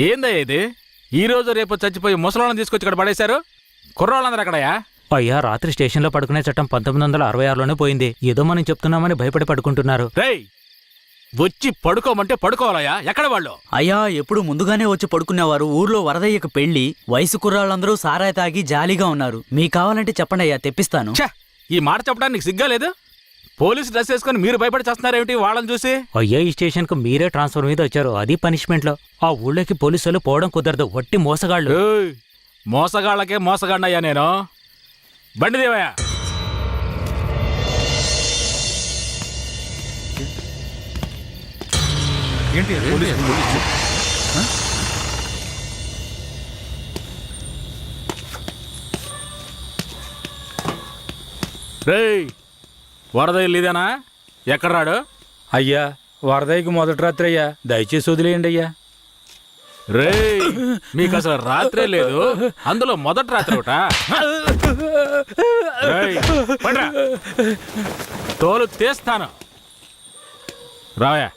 ఏందయ్యా ఇది? ఈ రోజు రేపు చచ్చిపోయి ముసలాళ్ళని తీసుకొచ్చి ఇక్కడ పడేశారు. కుర్రాళ్ళందరూ అక్కడయా? అయ్యా, రాత్రి స్టేషన్లో పడుకునే చట్టం 1966లోనే పోయింది. ఏదో మనం చెప్తున్నామని భయపడి పడుకుంటున్నారు. రేయ్, వచ్చి పడుకోమంటే పడుకోవాలయ్యా. ఎక్కడ వాళ్ళు? అయ్యా, ఎప్పుడు ముందుగానే వచ్చి పడుకునేవారు. ఊర్లో వరదయ్యకు పెళ్లి, వయసు కుర్రాళ్ళందరూ సారాయి తాగి జాలీగా ఉన్నారు. మీకు కావాలంటే చెప్పండి అయ్యా, తెప్పిస్తాను. ఛ, ఈ మాట చెప్పడానికి సిగ్గా లేదు? పోలీసు డ్రెస్ వేసుకుని మీరు భయపడి చేస్తున్నారేమిటి వాళ్ళని చూసి? అయ్యా, ఈ స్టేషన్కు మీరే ట్రాన్స్ఫర్ మీద వచ్చారు, అది పనిష్మెంట్లో. ఆ ఊళ్ళోకి పోలీసులు పోవడం కుదరదు, వట్టి మోసగాళ్ళు. ఏయ్, మోసగాళ్ళకే మోసగాడినయ్యా నేను. బండి దేవయ్యా. ఏంటి రేయ్, వరద ఇల్లుదేనా? ఎక్కడ రాడు? అయ్యా, వరదయ్యకి మొదటి రాత్రి అయ్యా, దయచేసి వదిలేయండి అయ్యా. రేయ్, మీకు అసలు రాత్రే లేదు, అందులో మొదటి రాత్రి ఒకట. తోలు తీస్తాను. రావయా.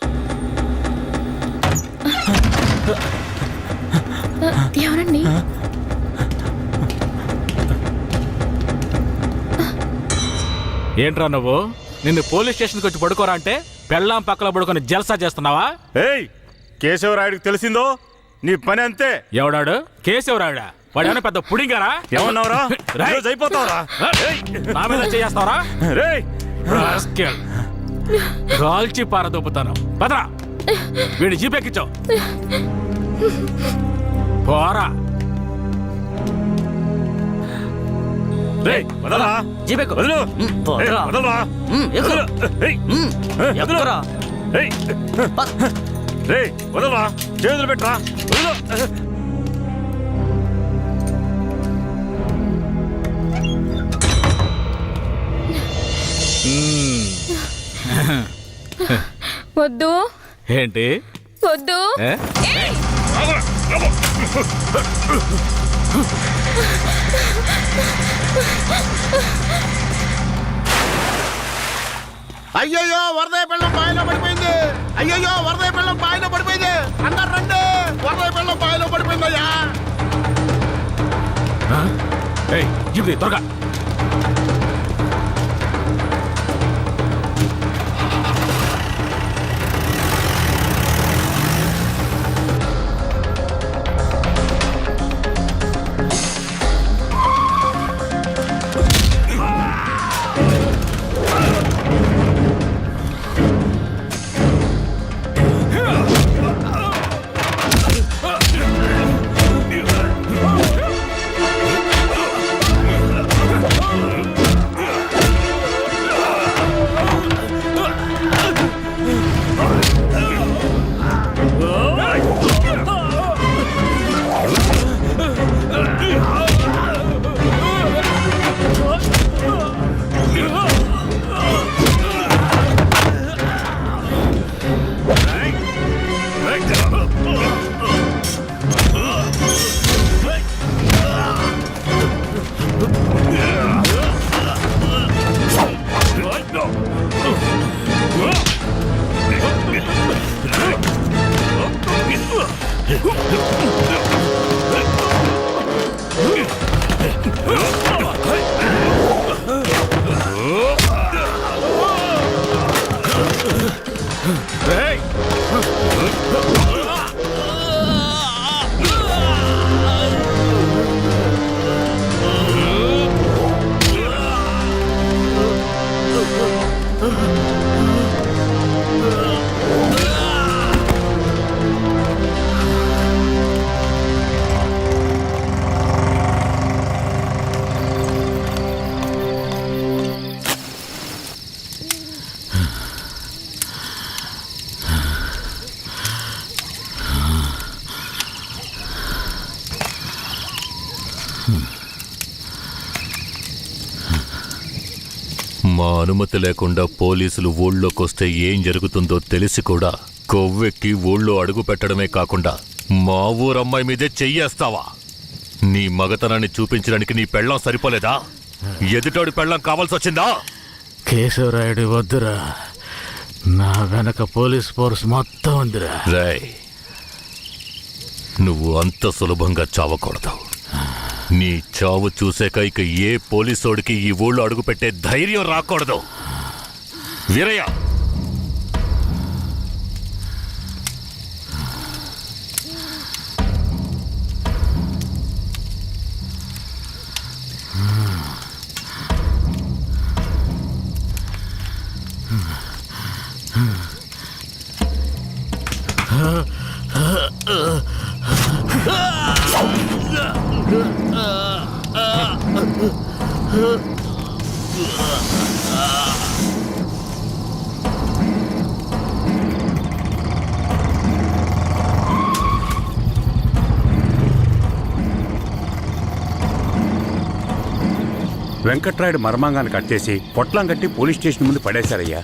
ఎవరండి? ఏంట్రా నువ్వు? నిన్ను పోలీస్ స్టేషన్కి వచ్చి పడుకోరా అంటే పెళ్ళాం పక్కల పడుకొని జల్సా చేస్తున్నావా? ఏయ్, కేశవరాయుడికి తెలిసిందో నీ పని అంతే. ఎవడాడు? కేశవరాయుడా? వాడేమైనా పెద్ద పుడింగారా? ఏమన్నావురా? అయిపోతావురా? నా మీద చేస్తావరా? కాల్చి పారదొప్పుతాను. పదరా, వీడి జీపెక్కించావు. పోరా. వదలరా, జీపెక్కు. వదలు. పోరా. వదలరా. ఎక్కురా. రేయ్, వదలరా, చేతులు పెట్టరా. వదలు. వద్దు. ఏంటి వద్దు. అయ్యయ్యో, వరదయ్య పిల్లం బావిలో పడిపోయింది. అయ్యయ్యో, వరదయ్య పిల్లం బావిలో పడిపోయింది. అందరు రండి, వరదయ్య పిల్లం బావిలో పడిపోయిందయ్యా. జిబి త్వరగా. మా అనుమతి లేకుండా పోలీసులు ఊళ్ళోకొస్తే ఏం జరుగుతుందో తెలిసి కూడా కొవ్వెక్కి ఊళ్ళో అడుగు పెట్టడమే కాకుండా మా ఊరమ్మాయి మీదే చెయ్యేస్తావా? నీ మగతనాన్ని చూపించడానికి నీ పెళ్ళం సరిపోలేదా? ఎదుటోడి పెళ్ళం కావాల్సి వచ్చిందా? కేశవరాయుడు వద్దురా, నా వెనక పోలీస్ ఫోర్స్ మొత్తం ఉందిరా. రాయ్, నువ్వు అంత సులభంగా చావకూడదు. నీ చావు చూసాక ఇక ఏ పోలీసోడికి ఈ ఊళ్ళో అడుగుపెట్టే ధైర్యం రాకూడదు. వీరయ్య, వెంకట్రాయుడు మర్మాంగాన్ని కట్ చేసి పొట్లం కట్టి పోలీస్ స్టేషన్ ముందు పడేశారయ్యా.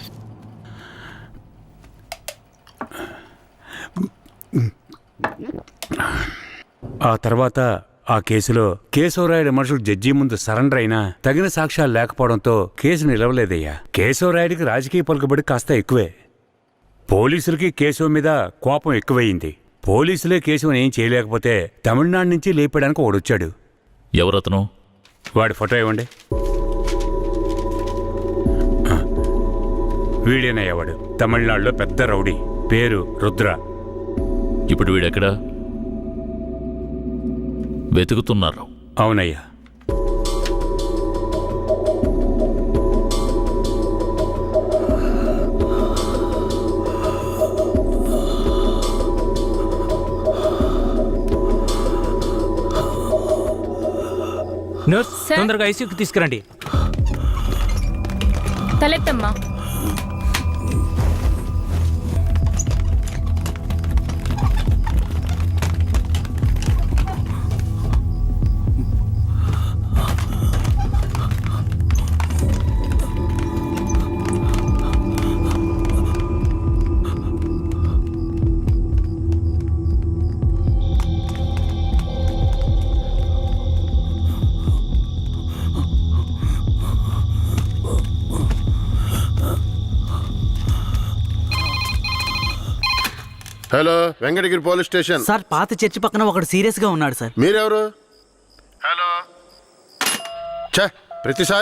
ఆ తర్వాత ఆ కేసులో కేశవరాయుడు మనుషులు జడ్జి ముందు సరెండర్ అయినా తగిన సాక్ష్యాలు లేకపోవడంతో కేసు నిలవలేదయ్యా. కేశవరాయుడికి రాజకీయ పలుకుబడి కాస్త ఎక్కువే. పోలీసులకి కేశవ మీద కోపం ఎక్కువయింది. పోలీసులే కేశవని ఏం చేయలేకపోతే తమిళనాడు నుంచి లేపడానికి ఒకడొచ్చాడు. ఎవరతను? వాడి ఫోటో ఇవ్వండి. వీడేనయ్యా వాడు. తమిళనాడులో పెద్ద రౌడీ, పేరు రుద్ర. ఇప్పుడు వీడెక్కడా? వెతుకుతున్నారు. అవునయ్యా. Nurse, sir? తొందరగా ఐసీయూకి తీసుకురండి. తలెత్తమ్మా. Hello, Venkatagiri police station. Sir, పాత చర్చి పక్కన ఒకడు సీరియస్ గా ఉన్నాడు సార్. మీరెవరు? హలో. ఛ, ప్రతిసారి